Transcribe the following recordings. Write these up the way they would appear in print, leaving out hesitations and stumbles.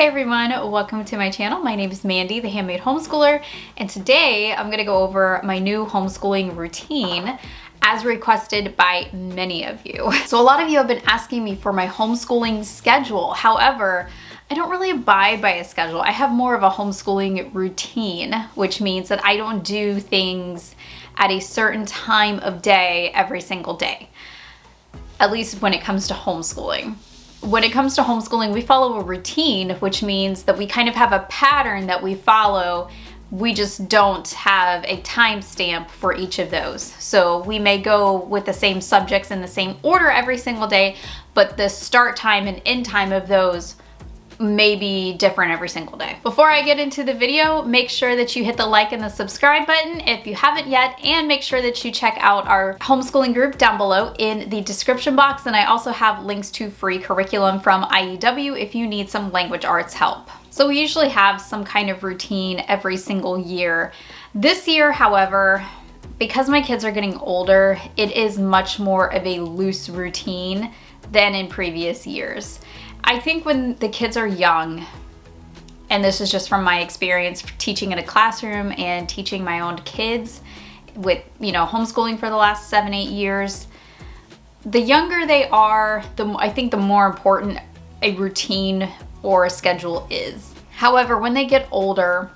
Hey everyone, welcome to my channel. My name is Mandy, the Handmade Homeschooler, and today I'm going to go over my new homeschooling routine as requested by many of you. So a lot of you have been asking me for my homeschooling schedule. However, I don't really abide by a schedule. I have more of a homeschooling routine, which means that I don't do things at a certain time of day every single day, at least when it comes to homeschooling. When it comes to homeschooling, we follow a routine, which means that we kind of have a pattern that we follow. We just don't have a timestamp for each of those. So we may go with the same subjects in the same order every single day, but the start time and end time of those may be different every single day. Before I get into the video, make sure that you hit the like and the subscribe button if you haven't yet, and make sure that you check out our homeschooling group down below in the description box. And I also have links to free curriculum from IEW if you need some language arts help. So we usually have some kind of routine every single year. This year, however, because my kids are getting older, it is much more of a loose routine than in previous years. I think when the kids are young, and this is just from my experience teaching in a classroom and teaching my own kids with, homeschooling for the last 7-8 years, the younger they are, I think the more important a routine or a schedule is. However, when they get older,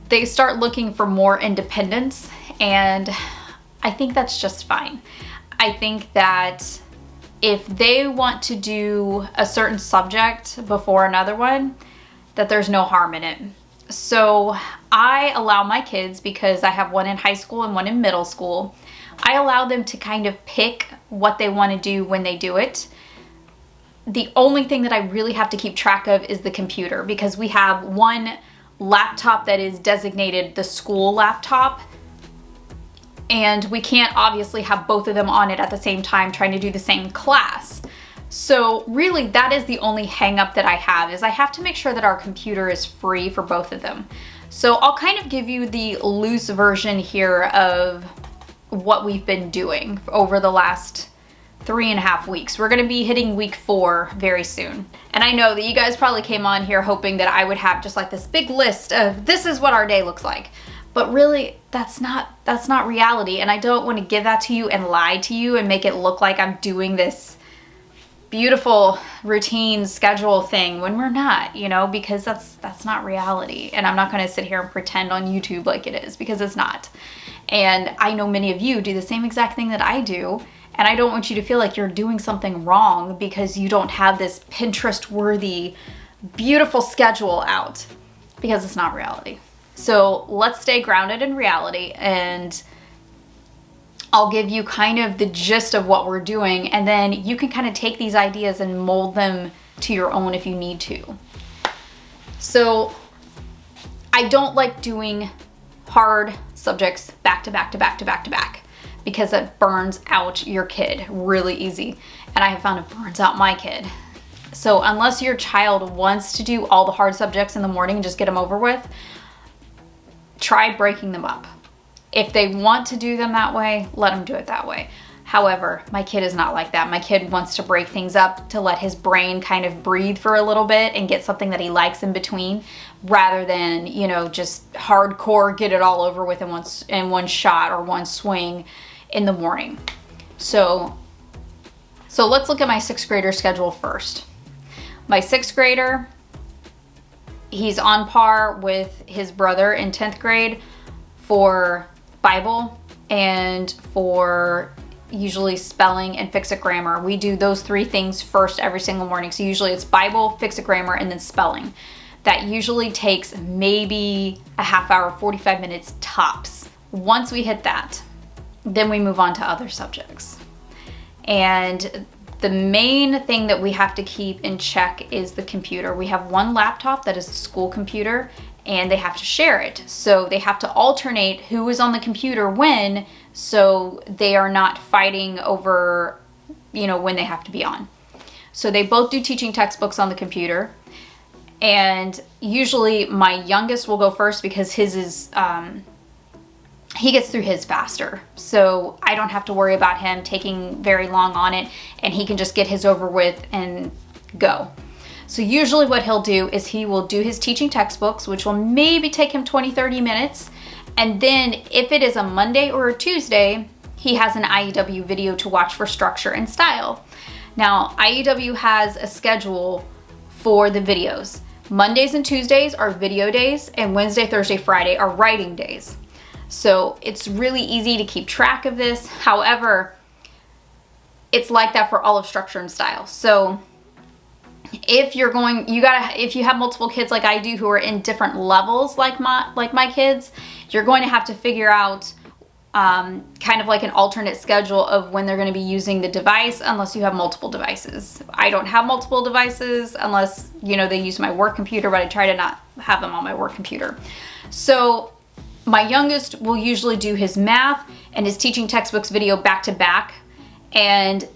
they start looking for more independence, and I think that's just fine. I think that if they want to do a certain subject before another one, that there's no harm in it. So I allow my kids, because I have one in high school and one in middle school, I allow them to kind of pick what they want to do when they do it. The only thing that I really have to keep track of is the computer, because we have one laptop that is designated the school laptop, and we can't obviously have both of them on it at the same time trying to do the same class. So really that is the only hang up that I have, is I have to make sure that our computer is free for both of them. So I'll kind of give you the loose version here of what we've been doing over the last 3.5 weeks. We're gonna be hitting week 4 very soon. And I know that you guys probably came on here hoping that I would have just like this big list of this is what our day looks like. But really, that's not reality, and I don't want to give that to you and lie to you and make it look like I'm doing this beautiful routine schedule thing when we're not, because that's not reality. And I'm not going to sit here and pretend on YouTube like it is, because it's not. And I know many of you do the same exact thing that I do, and I don't want you to feel like you're doing something wrong because you don't have this Pinterest-worthy, beautiful schedule out, because it's not reality. So let's stay grounded in reality, and I'll give you kind of the gist of what we're doing, and then you can kind of take these ideas and mold them to your own if you need to. So I don't like doing hard subjects back to back to back to back to back, because it burns out your kid really easy. And I have found it burns out my kid. So unless your child wants to do all the hard subjects in the morning and just get them over with, try breaking them up. If they want to do them that way, let them do it that way. However, my kid is not like that. My kid wants to break things up to let his brain kind of breathe for a little bit and get something that he likes in between, rather than, just hardcore get it all over with in one shot or one swing in the morning. So let's look at my 6th grader schedule first. My 6th grader, he's on par with his brother in 10th grade for Bible and for usually spelling and fix-it grammar. We do those 3 things first every single morning. So usually it's Bible, fix-it grammar, and then spelling. That usually takes maybe a half hour, 45 minutes tops. Once we hit that, then we move on to other subjects. And the main thing that we have to keep in check is the computer. We have one laptop that is the school computer, and they have to share it. So they have to alternate who is on the computer when, so they are not fighting over, when they have to be on. So they both do teaching textbooks on the computer. And usually my youngest will go first, because his is, he gets through his faster. So I don't have to worry about him taking very long on it, and he can just get his over with and go. So usually what he'll do is he will do his teaching textbooks, which will maybe take him 20-30 minutes. And then if it is a Monday or a Tuesday, he has an IEW video to watch for structure and style. Now, IEW has a schedule for the videos. Mondays and Tuesdays are video days, and Wednesday, Thursday, Friday are writing days. So it's really easy to keep track of this. However, it's like that for all of structure and style. So if you're going, if you have multiple kids like I do who are in different levels like my kids, you're going to have to figure out kind of like an alternate schedule of when they're going to be using the device, unless you have multiple devices. I don't have multiple devices unless, you know, they use my work computer, but I try to not have them on my work computer. So my youngest will usually do his math and his teaching textbooks video back to back, and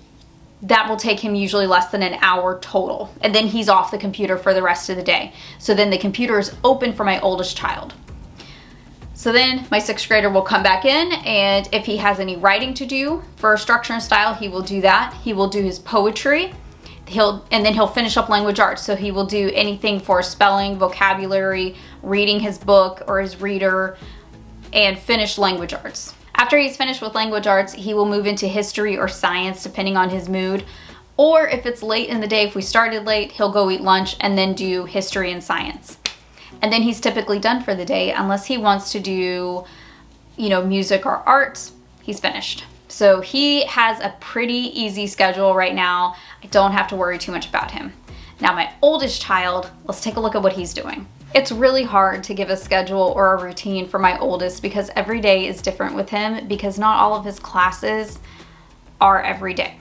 that will take him usually less than an hour total. And then he's off the computer for the rest of the day. So then the computer is open for my oldest child. So then my 6th grader will come back in, and if he has any writing to do for structure and style, he will do that. He will do his poetry. And then he'll finish up language arts. So he will do anything for spelling, vocabulary, reading his book or his reader, and finish language arts. After he's finished with language arts, he will move into history or science depending on his mood. Or if it's late in the day, if we started late, he'll go eat lunch and then do history and science. And then he's typically done for the day, unless he wants to do, you know, music or art, he's finished. So he has a pretty easy schedule right now. I don't have to worry too much about him. Now my oldest child, let's take a look at what he's doing. It's really hard to give a schedule or a routine for my oldest because every day is different with him, because not all of his classes are every day.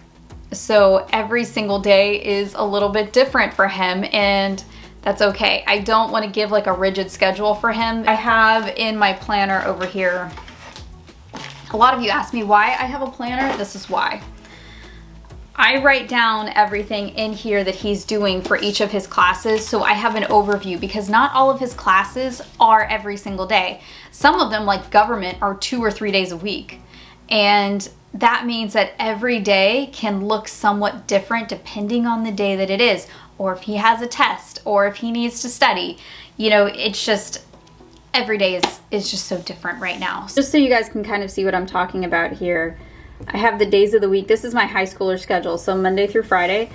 So every single day is a little bit different for him, and that's okay. I don't want to give like a rigid schedule for him. I have in my planner over here, a lot of you ask me why I have a planner. This is why. I write down everything in here that he's doing for each of his classes, so I have an overview, because not all of his classes are every single day. Some of them, like government, are 2 or 3 days a week. And that means that every day can look somewhat different depending on the day that it is, or if he has a test, or if he needs to study. You know, it's just, every day is just so different right now. Just so you guys can kind of see what I'm talking about here, I have the days of the week. This is my high schooler schedule, so Monday through Friday.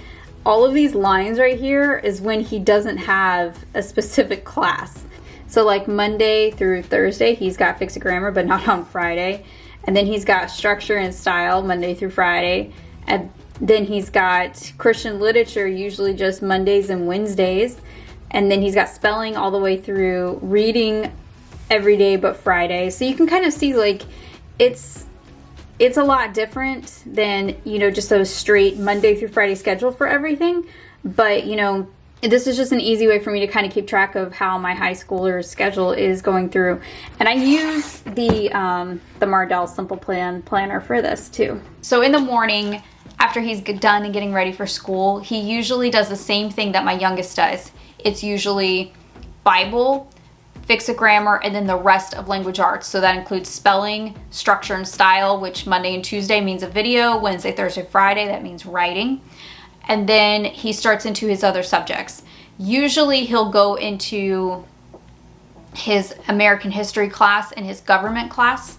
All of these lines right here is when he doesn't have a specific class. So like Monday through Thursday, he's got Fix It Grammar, but not on Friday. And then he's got structure and style Monday through Friday. And then he's got Christian literature, usually just Mondays and Wednesdays. And then he's got spelling all the way through, reading every day but Friday. So you can kind of see like it's a lot different than, you know, just a straight Monday through Friday schedule for everything. But, you know, this is just an easy way for me to kind of keep track of how my high schooler's schedule is going through. And I use the Mardell Simple Plan planner for this too. So in the morning, after he's done and getting ready for school, he usually does the same thing that my youngest does. It's usually Bible, Fix It Grammar, and then the rest of language arts. So that includes spelling, structure and style, which Monday and Tuesday means a video, Wednesday, Thursday, Friday, that means writing. And then he starts into his other subjects. Usually he'll go into his American history class and his government class,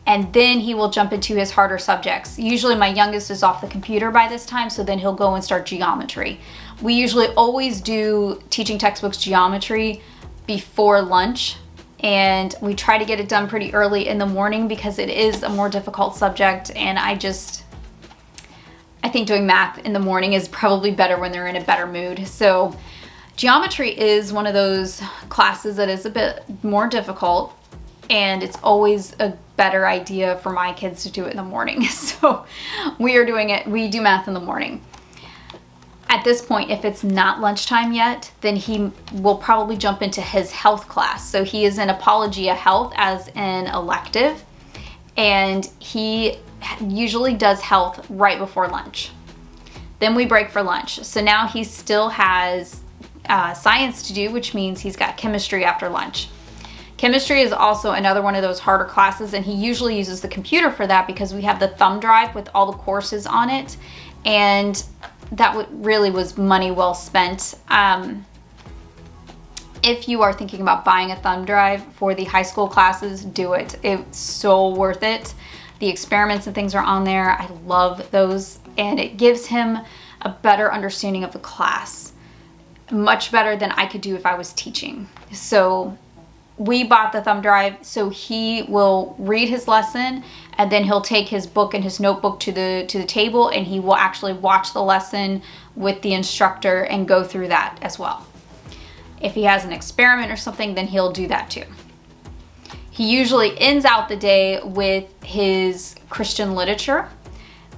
and then he will jump into his harder subjects. Usually my youngest is off the computer by this time, so then he'll go and start geometry. We usually always do teaching textbooks geometry before lunch, and we try to get it done pretty early in the morning because it is a more difficult subject, and I think doing math in the morning is probably better when they're in a better mood. So geometry is one of those classes that is a bit more difficult, and it's always a better idea for my kids to do it in the morning. So we do math in the morning. At this point, if it's not lunchtime yet, then he will probably jump into his health class. So he is in Apologia Health as an elective, and he usually does health right before lunch. Then we break for lunch. So now he still has science to do, which means he's got chemistry after lunch. Chemistry is also another one of those harder classes, and he usually uses the computer for that because we have the thumb drive with all the courses on it. and that really was money well spent. If you are thinking about buying a thumb drive for the high school classes, do it. It's so worth it. The experiments and things are on there. I love those, and it gives him a better understanding of the class. Much better than I could do if I was teaching. So we bought the thumb drive so he will read his lesson, and then he'll take his book and his notebook to the table, and he will actually watch the lesson with the instructor and go through that as well. If he has an experiment or something, then he'll do that too. He usually ends out the day with his Christian literature,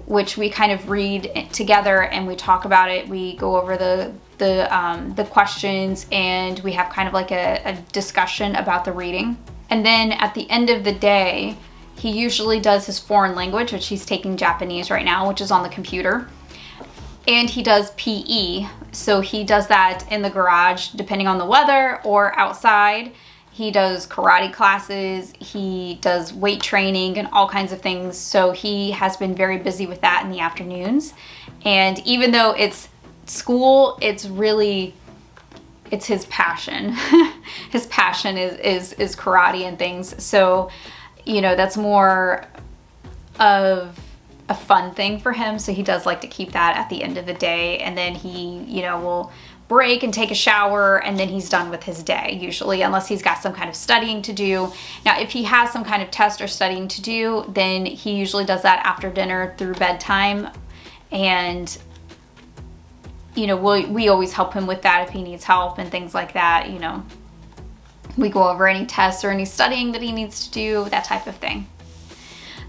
which we kind of read together and we talk about it. We go over the questions, and we have kind of like a discussion about the reading. And then at the end of the day, he usually does his foreign language, which he's taking Japanese right now, which is on the computer. And he does PE, so he does that in the garage, depending on the weather, or outside. He does karate classes, he does weight training and all kinds of things. So he has been very busy with that in the afternoons. And even though it's school, it's his passion. His passion is karate and things. So, you know, that's more of a fun thing for him. So he does like to keep that at the end of the day, and then he, you know, will break and take a shower, and then he's done with his day usually, unless he's got some kind of studying to do. Now, if he has some kind of test or studying to do, then he usually does that after dinner through bedtime. And, you know, we always help him with that if he needs help and things like that. You know, we go over any tests or any studying that he needs to do, that type of thing.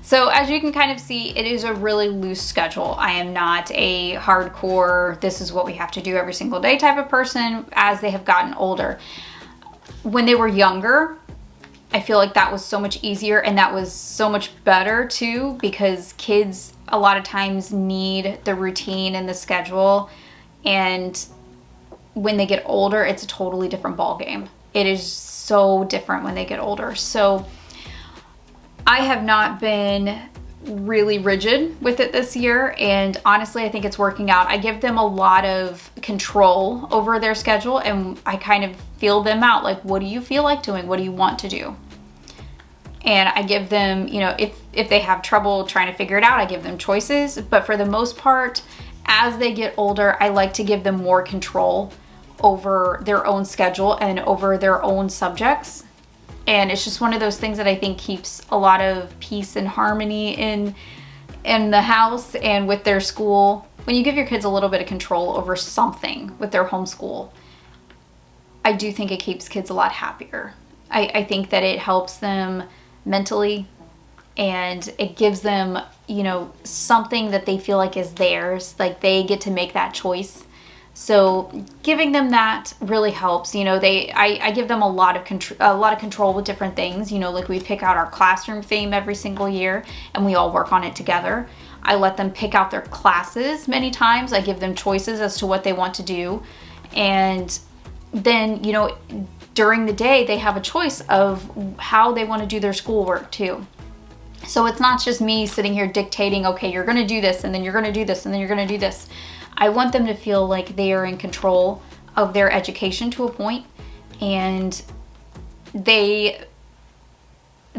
So as you can kind of see, it is a really loose schedule. I am not a hardcore, this is what we have to do every single day type of person as they have gotten older. When they were younger, I feel like that was so much easier, and that was so much better too, because kids a lot of times need the routine and the schedule. And when they get older, it's a totally different ballgame. It is so different when they get older. So I have not been really rigid with it this year, and honestly, I think it's working out. I give them a lot of control over their schedule, and I kind of feel them out. Like, what do you feel like doing? What do you want to do? And I give them, you know, if they have trouble trying to figure it out, I give them choices. But for the most part, as they get older, I like to give them more control over their own schedule and over their own subjects. And it's just one of those things that I think keeps a lot of peace and harmony in the house and with their school. When you give your kids a little bit of control over something with their homeschool, I do think it keeps kids a lot happier. I think that it helps them mentally, and it gives them, you know, something that they feel like is theirs, like they get to make that choice. So giving them that really helps. You know, I give them a lot of control with different things. You know, like we pick out our classroom theme every single year, and we all work on it together. I let them pick out their classes many times. I give them choices as to what they want to do. And then, you know, during the day, they have a choice of how they want to do their schoolwork too. So it's not just me sitting here dictating, okay, you're going to do this, and then you're going to do this, and then you're going to do this. I want them to feel like they are in control of their education to a point, and they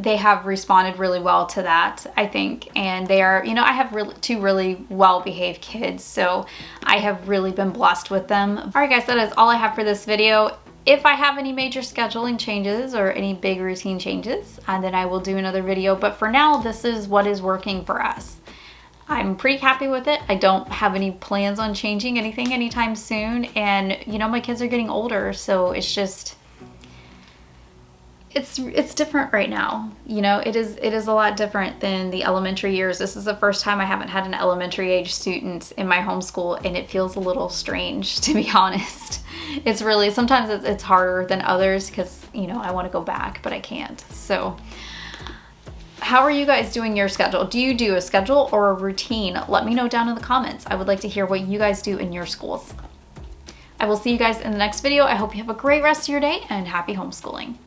have responded really well to that, I think. And they are, you know, I have two really well-behaved kids, so I have really been blessed with them. All right, guys, that is all I have for this video. If I have any major scheduling changes or any big routine changes, then I will do another video. But for now, this is what is working for us. I'm pretty happy with it. I don't have any plans on changing anything anytime soon. And, you know, my kids are getting older, so it's just, it's different right now. You know, it is a lot different than the elementary years. This is the first time I haven't had an elementary age student in my homeschool, and it feels a little strange, to be honest. It's really, sometimes it's harder than others because, you know, I want to go back, but I can't. So how are you guys doing your schedule? Do you do a schedule or a routine? Let me know down in the comments. I would like to hear what you guys do in your schools. I will see you guys in the next video. I hope you have a great rest of your day, and happy homeschooling.